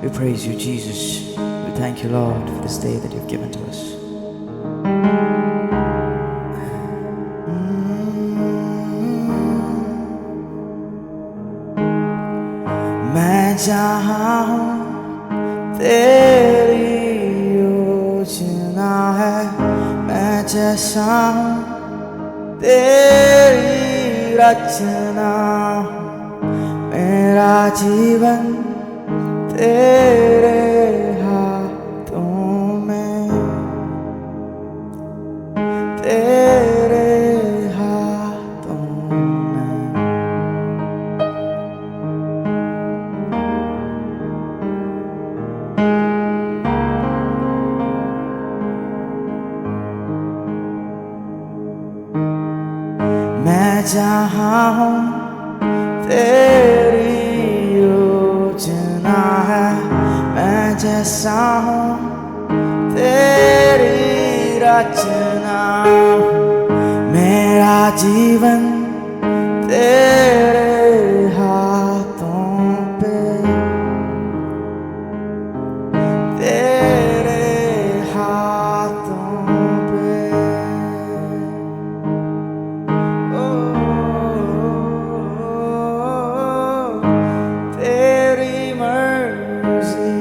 We praise you, Jesus. We thank you, Lord, for this day that you've given to us. मैं जहाँ हूँ तेरी योजना है, मैं जैसा हूँ तेरी रचना हूँ, मेरा जीवन तेरे हाथों में, तेरे हाथों में। मैं जहाँ हूँ तेरी योजना है, मैं जैसा हूँ तेरी रचना हूँ, मेरा जीवन तेरे हाथों पे, तेरे हाथों पे। तेरी मर्जी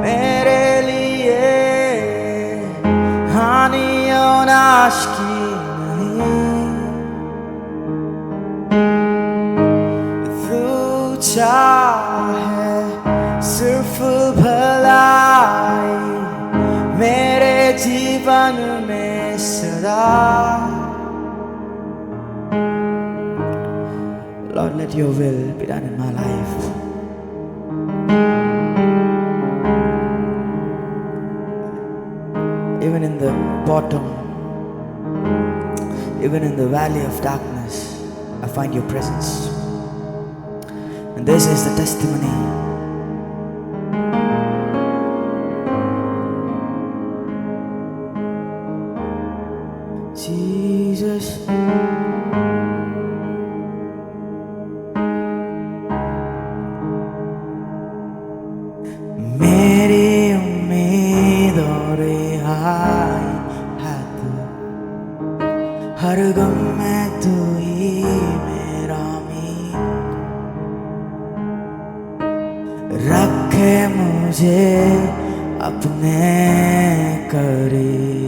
मेरे लिए हानि और नाश की नहीं, तू चाहे सिर्फ भलाई मेरे जीवन में सदा। Lord, let your will be done in my life. Even in the bottom, even in the valley of darkness, I find your presence. And this is the testimony. Jesus. मेरी उम्मीद और रिहाई है तू, हर गम में तू ही मेरा मीत, रखे मुझे अपने करीब।